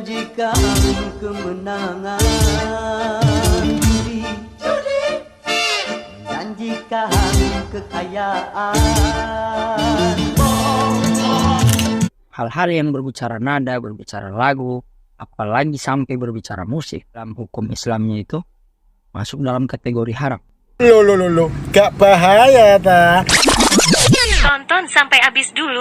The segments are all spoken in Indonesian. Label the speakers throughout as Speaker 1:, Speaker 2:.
Speaker 1: Menjanjikan kemenangan judi, menjanjikan kekayaan.
Speaker 2: Hal-hal yang berbicara nada, berbicara lagu, apalagi sampai berbicara musik dalam hukum Islamnya itu masuk dalam kategori haram.
Speaker 3: Loh, gak bahaya ta?
Speaker 4: Tonton sampai habis dulu.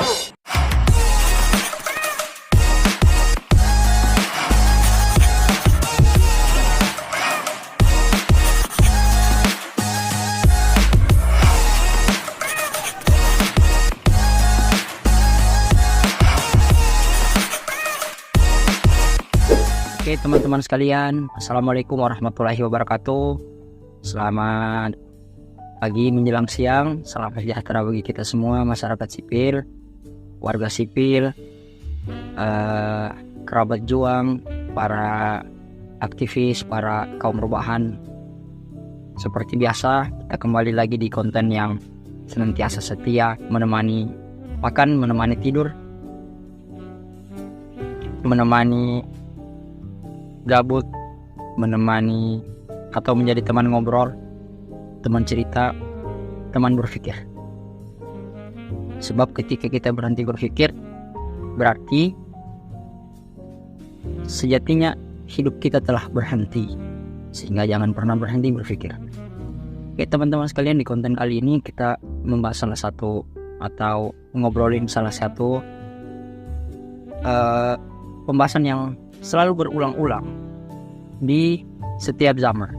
Speaker 2: Oke teman-teman sekalian, Assalamualaikum warahmatullahi wabarakatuh. Selamat pagi menjelang siang, salam sejahtera bagi kita semua, masyarakat sipil, warga sipil, kerabat juang, para aktivis, para kaum perubahan. Seperti biasa, kita kembali lagi di konten yang senantiasa setia, menemani makan, menemani tidur, menemani gabut, menemani atau menjadi teman ngobrol, teman cerita, teman berpikir. Sebab ketika kita berhenti berpikir, berarti sejatinya hidup kita telah berhenti. Sehingga jangan pernah berhenti berpikir. Oke teman-teman sekalian, di konten kali ini kita membahas salah satu atau ngobrolin salah satu pembahasan yang selalu berulang-ulang di setiap zaman,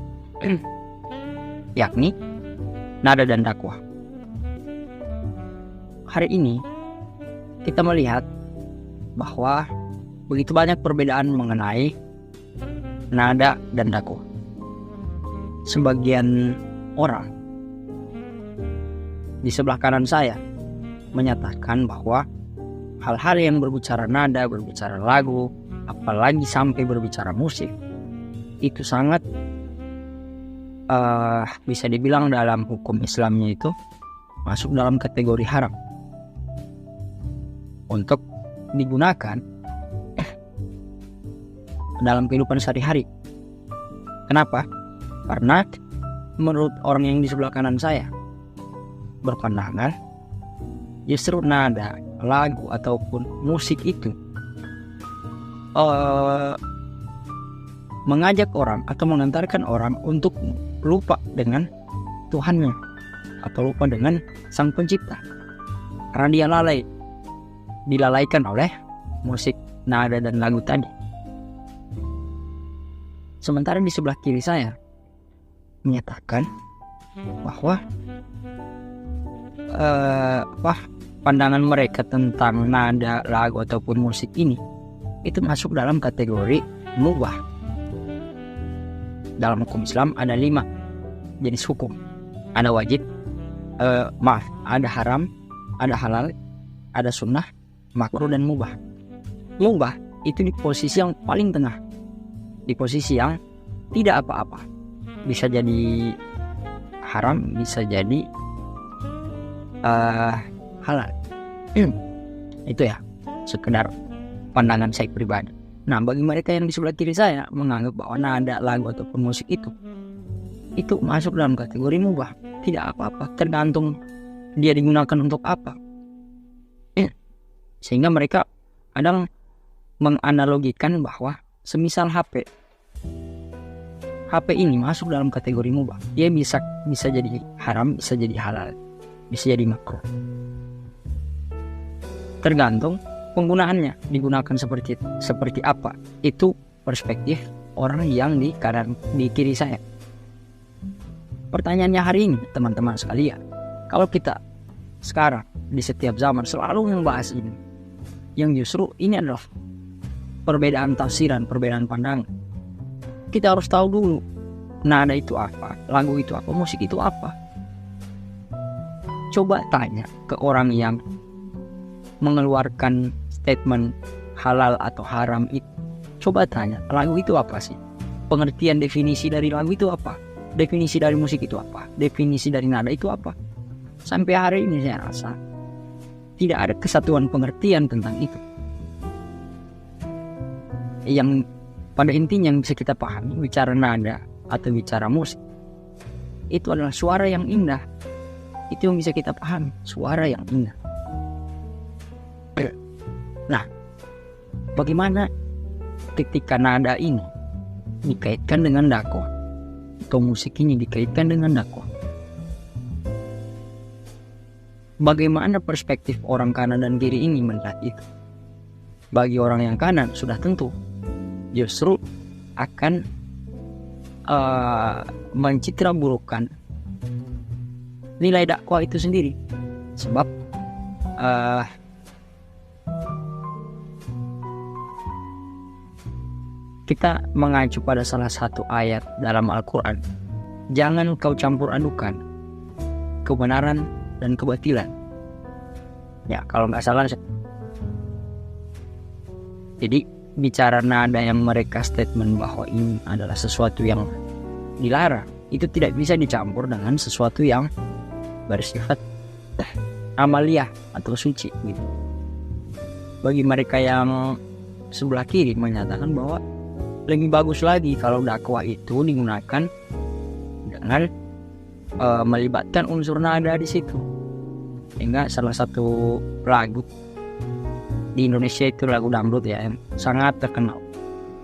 Speaker 2: yakni nada dan dakwah. Hari ini kita melihat bahwa begitu banyak perbedaan mengenai nada dan dakwah. Sebagian orang di sebelah kanan saya menyatakan bahwa hal-hal yang berbicara nada, berbicara lagu, apalagi sampai berbicara musik, itu sangat bisa dibilang dalam hukum Islamnya itu masuk dalam kategori haram untuk digunakan dalam kehidupan sehari-hari. Kenapa? Karena menurut orang yang di sebelah kanan saya berpandangan justru nada, lagu ataupun musik itu mengajak orang atau mengantarkan orang untuk lupa dengan Tuhannya atau lupa dengan Sang Pencipta, karena dia dilalaikan oleh musik, nada dan lagu tadi. Sementara di sebelah kiri saya menyatakan bahwa pandangan mereka tentang nada, lagu ataupun musik ini itu masuk dalam kategori mubah. Dalam hukum Islam ada 5 jenis hukum. Ada wajib, ada haram, ada halal, ada sunnah, makruh dan mubah. Mubah itu di posisi yang paling tengah, di posisi yang tidak apa-apa. Bisa jadi haram, bisa jadi halal. Itu ya sekedar pandangan saya pribadi. Nah, bagi mereka yang di sebelah kiri saya menganggap bahwa nada, lagu ataupun musik itu masuk dalam kategori mubah, tidak apa-apa, tergantung dia digunakan untuk apa. Sehingga mereka kadang menganalogikan bahwa semisal HP ini masuk dalam kategori mubah, dia bisa jadi haram, bisa jadi halal, bisa jadi makruh. Tergantung penggunaannya, digunakan seperti apa. Itu perspektif orang yang di kiri saya. Pertanyaannya hari ini teman-teman sekalian, kalau kita sekarang di setiap zaman selalu membahas ini, yang justru ini adalah perbedaan tafsiran, perbedaan pandangan. Kita harus tahu dulu nada itu apa, lagu itu apa, musik itu apa. Coba tanya ke orang yang mengeluarkan statement halal atau haram itu. Coba tanya, lagu itu apa sih? Pengertian definisi dari lagu itu apa? Definisi dari musik itu apa? Definisi dari nada itu apa? Sampai hari ini saya rasa tidak ada kesatuan pengertian tentang itu. yang pada intinya yang bisa kita pahami, bicara nada atau bicara musik, itu adalah suara yang indah. Itu yang bisa kita pahami, suara yang indah. Nah, bagaimana ketika nada ini dikaitkan dengan dakwah, atau musik ini dikaitkan dengan dakwah? Bagaimana perspektif orang kanan dan kiri ini melihat itu? Bagi orang yang kanan sudah tentu justru akan mencitra burukkan nilai dakwah itu sendiri, sebab kita mengacu pada salah satu ayat dalam Al-Quran. Jangan kau campur adukan kebenaran dan kebatilan. Ya, kalau nggak salah. Jadi bicara nada yang mereka statement bahwa ini adalah sesuatu yang dilarang, itu tidak bisa dicampur dengan sesuatu yang bersifat amaliyah atau suci gitu. Bagi mereka yang sebelah kiri menyatakan bahwa lebih bagus lagi kalau dakwah itu digunakan dengan melibatkan unsur nada di situ. Sehingga salah satu lagu di Indonesia itu lagu dangdut ya, yang sangat terkenal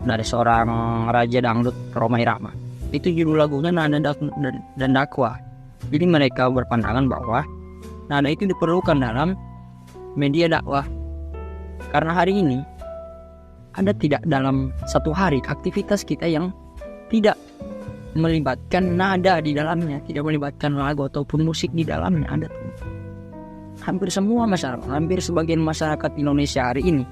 Speaker 2: dari seorang raja dangdut, Rhoma Irama. Itu judul lagunya nada dan dakwah. Jadi mereka berpandangan bahwa nada itu diperlukan dalam media dakwah. Karena hari ini ada tidak dalam satu hari aktivitas kita yang tidak melibatkan nada di dalamnya, tidak melibatkan lagu ataupun musik di dalamnya. Ada hampir semua masyarakat, hampir sebagian masyarakat Indonesia hari ini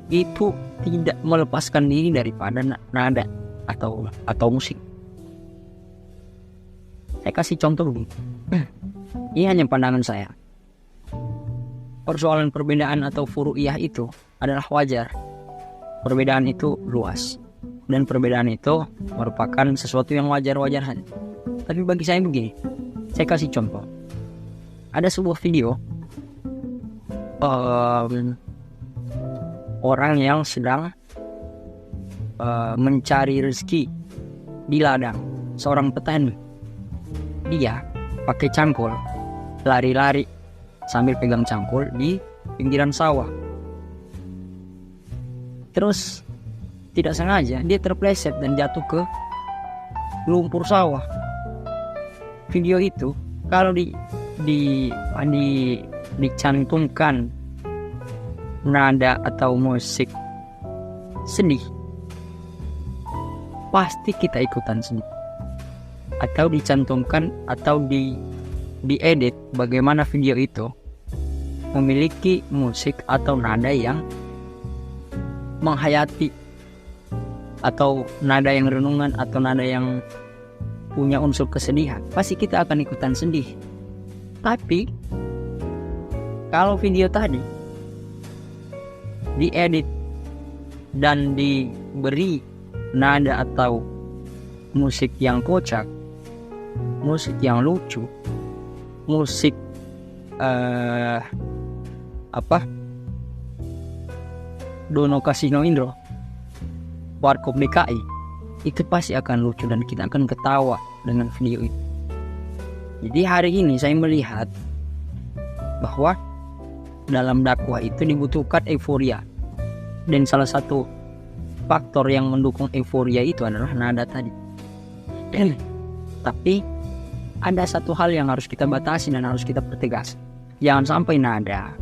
Speaker 2: itu tidak melepaskan diri daripada nada atau musik. Saya kasih contoh dulu. Ini hanya pandangan saya. Persoalan perbedaan atau furu'iyah itu adalah wajar. Perbedaan itu luas, dan perbedaan itu merupakan sesuatu yang wajar-wajar saja. Tapi bagi saya begini, saya kasih contoh. Ada sebuah video orang yang sedang mencari rezeki di ladang, seorang petani. Dia pakai cangkul, lari-lari sambil pegang cangkul di pinggiran sawah. Terus tidak sengaja dia terpleset dan jatuh ke lumpur sawah. Video itu kalau dicantumkan nada atau musik sedih, pasti kita ikutan sedih. Atau dicantumkan atau diedit bagaimana video itu memiliki musik atau nada yang menghayati, atau nada yang renungan, atau nada yang punya unsur kesedihan, pasti kita akan ikutan sedih. Tapi kalau video tadi diedit dan diberi nada atau musik yang kocak, musik yang lucu, musik Dono Kasino Indro, Warkop DKI, itu pasti akan lucu dan kita akan ketawa dengan video itu. Jadi hari ini saya melihat bahwa dalam dakwah itu dibutuhkan euforia, dan salah satu faktor yang mendukung euforia itu adalah nada tadi. Tapi ada satu hal yang harus kita batasi dan harus kita pertegas. Jangan sampai nada,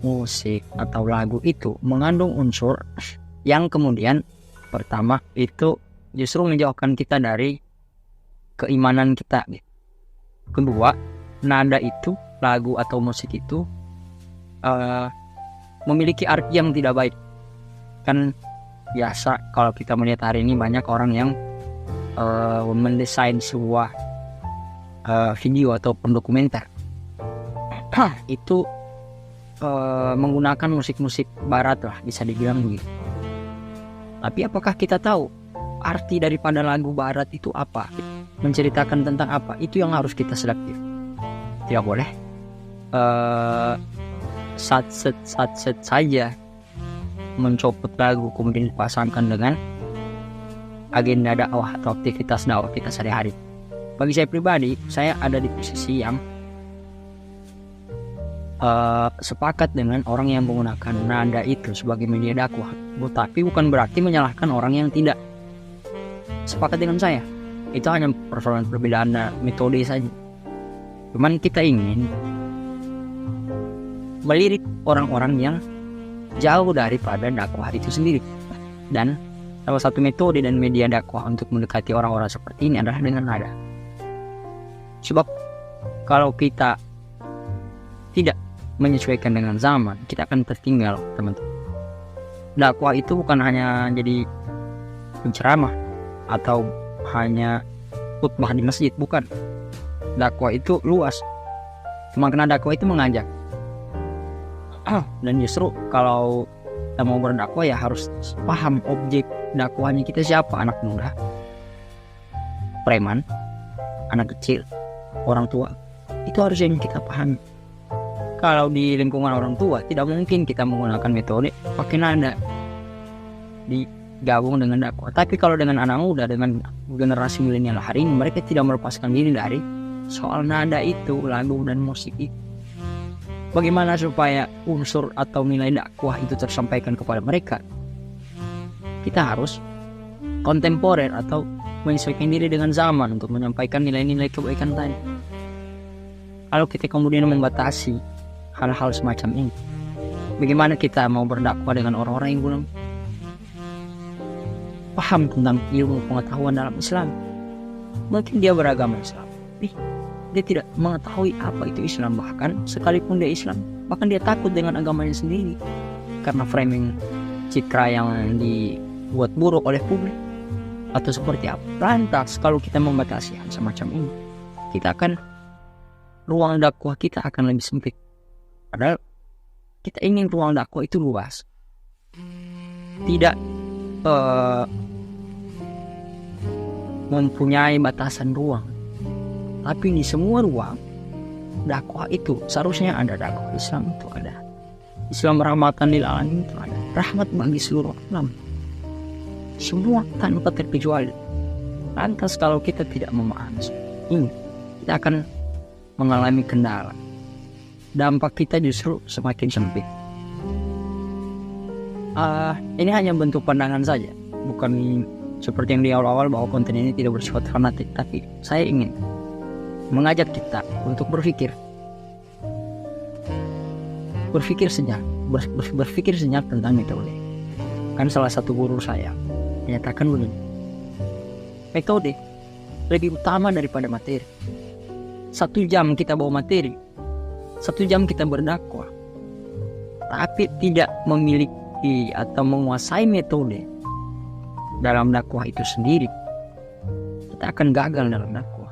Speaker 2: musik atau lagu itu mengandung unsur yang kemudian pertama itu justru menjauhkan kita dari keimanan kita. Kedua, nada itu, lagu atau musik itu memiliki arti yang tidak baik. Kan biasa kalau kita melihat hari ini banyak orang yang mendesain sebuah video atau dokumenter itu menggunakan musik-musik barat lah, bisa dibilang begitu. Tapi apakah kita tahu arti daripada lagu barat itu apa, menceritakan tentang apa? Itu yang harus kita selektif. Tidak boleh satset saja mencopot lagu kemudian dipasangkan dengan agenda dakwah atau aktivitas dakwah kita sehari-hari. Bagi saya pribadi, saya ada di posisi yang sepakat dengan orang yang menggunakan nada itu sebagai media dakwah, tapi bukan berarti menyalahkan orang yang tidak sepakat dengan saya. Itu hanya persoalan perbedaan metode saja. Cuman kita ingin melirik orang-orang yang jauh daripada dakwah itu sendiri. Dan salah satu metode dan media dakwah untuk mendekati orang-orang seperti ini adalah dengan nada. Sebab kalau kita tidak menyesuaikan dengan zaman, kita akan tertinggal, teman-teman. Dakwah itu bukan hanya jadi penceramah atau hanya khutbah di masjid, bukan. Dakwah itu luas. Makna dakwah itu mengajak. Dan justru kalau kita mau berdakwah ya harus paham objek dakwahnya kita siapa. Anak muda, preman, anak kecil, orang tua. Itu harus yang kita pahami. Kalau di lingkungan orang tua tidak mungkin kita menggunakan metode pakai nada digabung dengan dakwah. Tapi kalau dengan anak muda, dengan generasi milenial hari ini, mereka tidak melepaskan diri dari soal nada itu, lagu dan musik itu. Bagaimana supaya unsur atau nilai dakwah itu tersampaikan kepada mereka? Kita harus kontemporer atau menyesuaikan diri dengan zaman untuk menyampaikan nilai-nilai kebaikan tadi. Kalau kita kemudian membatasi hal-hal semacam ini, bagaimana kita mau berdakwah dengan orang-orang yang belum paham tentang ilmu pengetahuan dalam Islam? Mungkin dia beragama Islam, tapi dia tidak mengetahui apa itu Islam. Bahkan sekalipun dia Islam, bahkan dia takut dengan agamanya sendiri karena framing citra yang dibuat buruk oleh publik atau seperti apa. Lantas kalau kita membatasi hal semacam ini, kita akan, ruang dakwah kita akan lebih sempit. Padahal kita ingin ruang dakwah itu luas, tidak mempunyai batasan ruang. Tapi di semua ruang dakwah itu seharusnya ada. Dakwah Islam itu ada, Islam rahmatan lil alamin itu ada, rahmat bagi seluruh alam, semua tanpa terkecuali. Lantas kalau kita tidak memahami ini, kita akan mengalami kendala. Dampak kita justru semakin sempit. Ini hanya bentuk pandangan saja, bukan seperti yang di awal-awal bahwa konten ini tidak bersifat fanatik. Tapi saya ingin mengajak kita untuk berpikir sejenak, berpikir sejenak tentang metode. Kan salah satu guru saya menyatakan begini, metode lebih utama daripada materi. 1 jam kita bawa materi, 1 jam kita berdakwah, tapi tidak memiliki atau menguasai metode dalam dakwah itu sendiri, kita akan gagal dalam dakwah.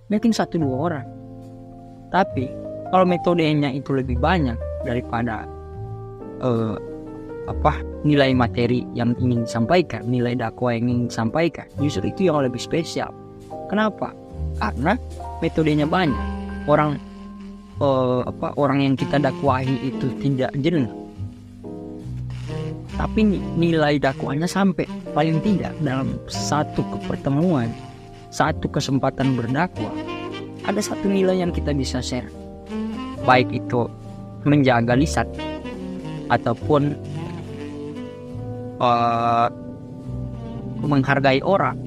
Speaker 2: Mungkin 1-2 orang, tapi kalau metodenya itu lebih banyak daripada nilai materi yang ingin disampaikan, nilai dakwah yang ingin disampaikan, justru itu yang lebih spesial. Kenapa? Karena metodenya banyak. Orang yang kita dakwahi itu tidak jenuh, tapi nilai dakwahnya sampai. Paling tidak dalam satu pertemuan, satu kesempatan berdakwah, ada satu nilai yang kita bisa share, baik itu menjaga lisan ataupun menghargai orang,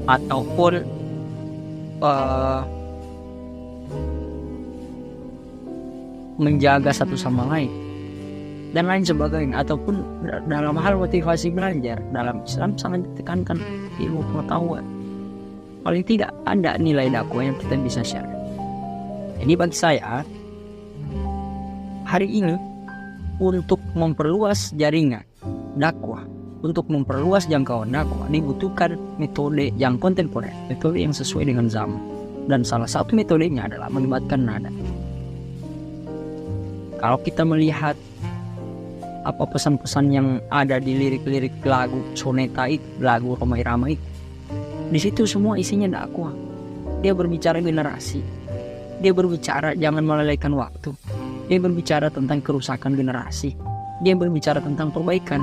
Speaker 2: ataupun menjaga satu sama lain dan lain sebagainya. Ataupun dalam hal motivasi belajar, dalam Islam sangat ditekankan ilmu pengetahuan. Paling tidak ada nilai dakwah yang kita bisa share. Jadi bagi saya hari ini, untuk memperluas jaringan dakwah, untuk memperluas jangkauan dakwah, dibutuhkan metode yang kontemporer, metode yang sesuai dengan zaman. Dan salah satu metodenya adalah melibatkan nada. Kalau kita melihat apa pesan-pesan yang ada di lirik-lirik lagu soneta itu, lagu Roma Irama itu, di situ semua isinya dakwah. Dia berbicara generasi, dia berbicara jangan melalaikan waktu, dia berbicara tentang kerusakan generasi, dia berbicara tentang perbaikan,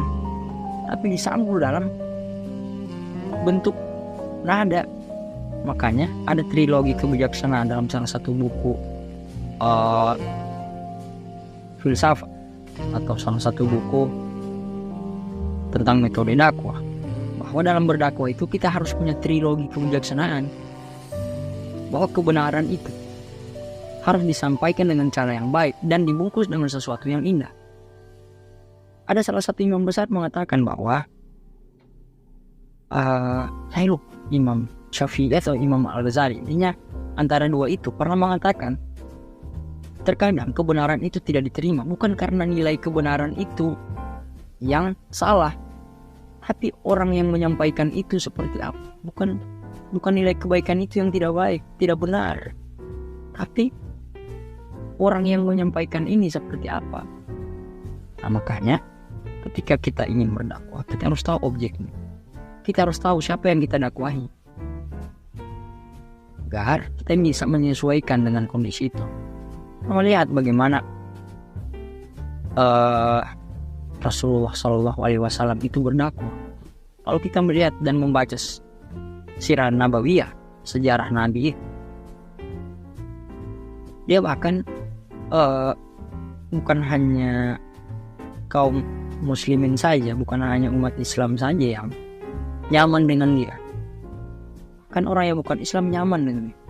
Speaker 2: tapi disambung dalam bentuk nada. Makanya ada trilogi kebijaksanaan dalam salah satu buku filsafat atau salah satu buku tentang metode dakwah, bahwa dalam berdakwah itu kita harus punya trilogi kebijaksanaan, bahwa kebenaran itu harus disampaikan dengan cara yang baik dan dibungkus dengan sesuatu yang indah. Ada salah satu imam besar mengatakan bahwa saya lupa Imam Syafi'i atau Imam Al-Ghazali, intinya antara dua itu pernah mengatakan terkadang kebenaran itu tidak diterima bukan karena nilai kebenaran itu yang salah, tapi orang yang menyampaikan itu seperti apa. Bukan nilai kebaikan itu yang tidak baik, tidak benar, tapi orang yang menyampaikan ini seperti apa. Nah, makanya ketika kita ingin berdakwah, kita harus tahu objeknya. Kita harus tahu siapa yang kita dakwahi, agar kita bisa menyesuaikan dengan kondisi itu. Melihat bagaimana Rasulullah SAW itu berdakwah. Kalau kita melihat dan membaca sirah nabawiyah, sejarah Nabi, dia bahkan bukan hanya kaum muslimin saja, bukan hanya umat Islam saja yang nyaman dengan dia. Kan orang yang bukan Islam nyaman dengan dia.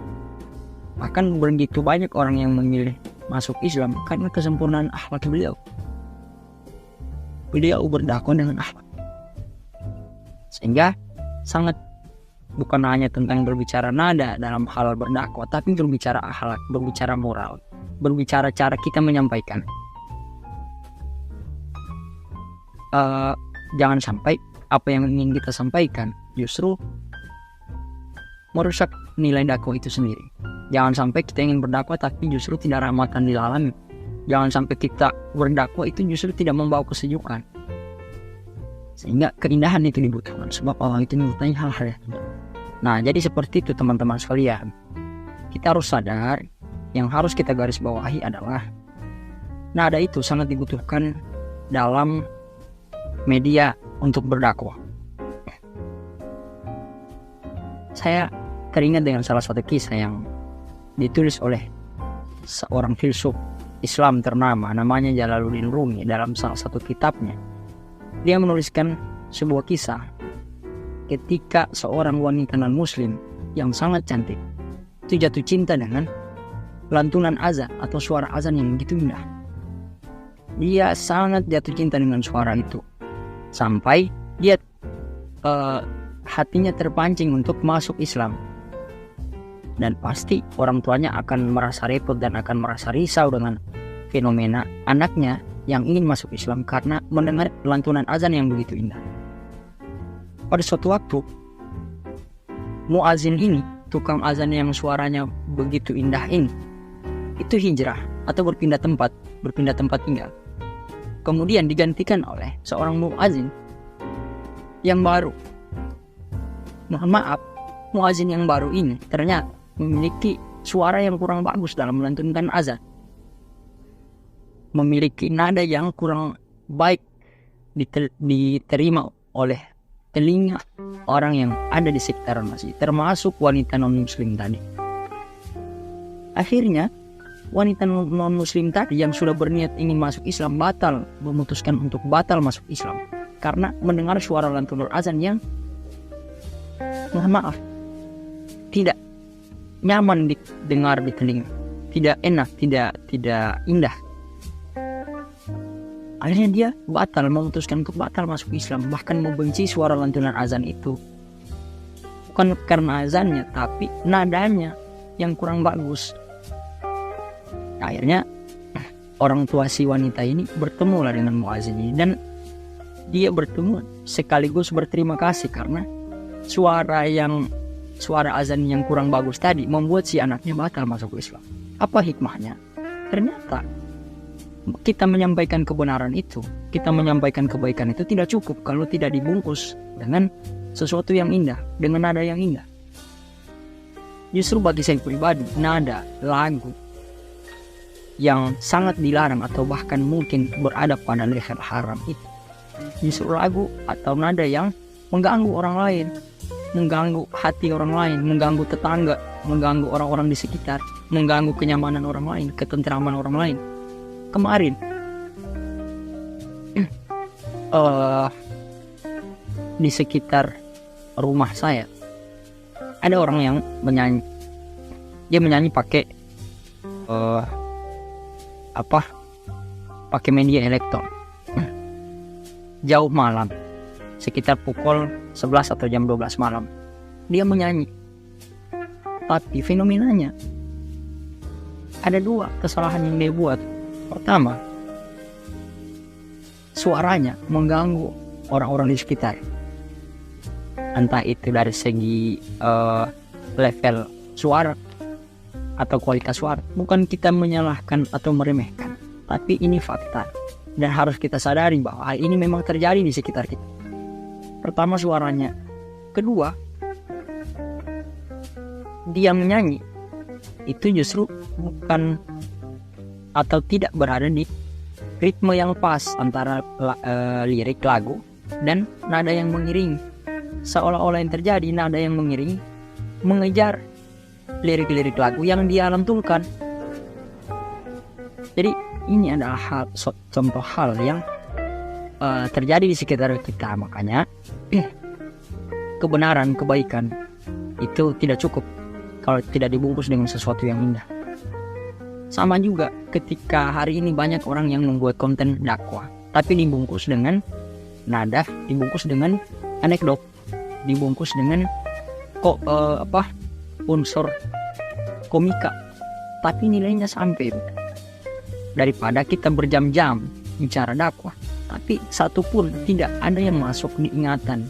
Speaker 2: Bahkan begitu banyak orang yang memilih masuk Islam karena kesempurnaan akhlak beliau. Beliau berdakwah dengan akhlak, sehingga sangat bukan hanya tentang berbicara nada dalam hal berdakwah, tapi berbicara akhlak, berbicara moral, berbicara cara kita menyampaikan. Jangan sampai apa yang ingin kita sampaikan justru merusak nilai dakwah itu sendiri. Jangan sampai kita ingin berdakwah tapi justru tidak rahmatan lil alamin. Jangan sampai kita berdakwah itu justru tidak membawa kesejukan, sehingga keindahan itu dibutuhkan, sebab Allah itu menyertai hal-hal yang indah. Nah, jadi seperti itu teman-teman sekalian. Kita harus sadar, yang harus kita garis bawahi adalah nada itu sangat dibutuhkan dalam media untuk berdakwah. Saya teringat dengan salah satu kisah yang ditulis oleh seorang filsuf Islam ternama, namanya Jalaluddin Rumi. Dalam salah satu kitabnya, dia menuliskan sebuah kisah ketika seorang wanita non-muslim yang sangat cantik itu jatuh cinta dengan lantunan azan atau suara azan yang begitu indah. Dia sangat jatuh cinta dengan suara itu, sampai dia hatinya terpancing untuk masuk Islam. Dan pasti orang tuanya akan merasa repot dan akan merasa risau dengan fenomena anaknya yang ingin masuk Islam karena mendengar lantunan azan yang begitu indah. Pada suatu waktu, muazin ini, tukang azan yang suaranya begitu indah ini, itu hijrah atau berpindah tempat tinggal. Kemudian digantikan oleh seorang muazin yang baru. Mohon maaf, muazin yang baru ini ternyata memiliki suara yang kurang bagus dalam melantunkan azan, memiliki nada yang kurang baik diterima oleh telinga orang yang ada di sekitar masjid, termasuk wanita non-muslim tadi. Akhirnya wanita non-muslim tadi yang sudah berniat ingin masuk Islam memutuskan untuk batal masuk Islam karena mendengar suara lantunan azan yang, mohon maaf, tidak nyaman didengar di telinga, tidak enak, tidak indah. Akhirnya dia memutuskan untuk batal masuk Islam, bahkan membenci suara lantunan azan itu. Bukan karena azannya, tapi nadanya yang kurang bagus. Akhirnya orang tua si wanita ini bertemu lah dengan muazin ini, dan dia bertemu sekaligus berterima kasih karena suara azan yang kurang bagus tadi membuat si anaknya batal masuk Islam. Apa hikmahnya? Ternyata kita menyampaikan kebenaran itu, kita menyampaikan kebaikan itu tidak cukup kalau tidak dibungkus dengan sesuatu yang indah, dengan nada yang indah. Justru bagi saya pribadi, nada, lagu yang sangat dilarang atau bahkan mungkin berada pada level haram itu justru lagu atau nada yang mengganggu orang lain, mengganggu hati orang lain, mengganggu tetangga, mengganggu orang-orang di sekitar, mengganggu kenyamanan orang lain, ketentraman orang lain. Kemarin di sekitar rumah saya ada orang yang menyanyi. Dia menyanyi pakai pakai media elektron. Jauh malam, sekitar pukul 11 atau jam 12 malam, dia menyanyi. Tapi fenomenanya ada 2 kesalahan yang dia buat. Pertama, suaranya mengganggu orang-orang di sekitar. Entah itu dari segi level suara atau kualitas suara. Bukan kita menyalahkan atau meremehkan, tapi ini fakta dan harus kita sadari bahwa hal ini memang terjadi di sekitar kita. Pertama, suaranya. Kedua, dia menyanyi itu justru bukan atau tidak berada di ritme yang pas antara lirik lagu dan nada yang mengiringi. Seolah-olah yang terjadi nada yang mengiringi mengejar lirik-lirik lagu yang dia lantulkan. Jadi ini adalah contoh hal yang terjadi di sekitar kita. Makanya kebenaran, kebaikan itu tidak cukup kalau tidak dibungkus dengan sesuatu yang indah. Sama juga ketika hari ini banyak orang yang membuat konten dakwah, tapi dibungkus dengan nada, dibungkus dengan anekdot, dibungkus dengan unsur komika, tapi nilainya sampai. Daripada kita berjam-jam bicara dakwah, tapi satu pun tidak ada yang masuk di ingatan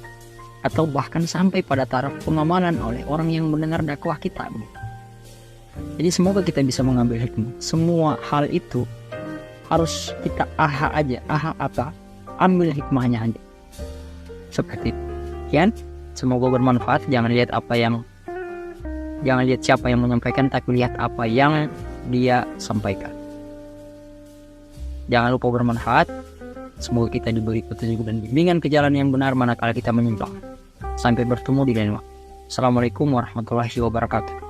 Speaker 2: atau bahkan sampai pada taraf pengamalan oleh orang yang mendengar dakwah kita. Jadi semoga kita bisa mengambil hikmah. Semua hal itu harus kita ambil hikmahnya aja. Seperti itu. Sekian, semoga bermanfaat. Jangan lihat siapa yang menyampaikan, tapi lihat apa yang dia sampaikan. Jangan lupa bermanfaat. Semoga kita diberi petunjuk dan bimbingan ke jalan yang benar manakala kita menyimpang. Sampai bertemu di lain waktu. Assalamualaikum warahmatullahi wabarakatuh.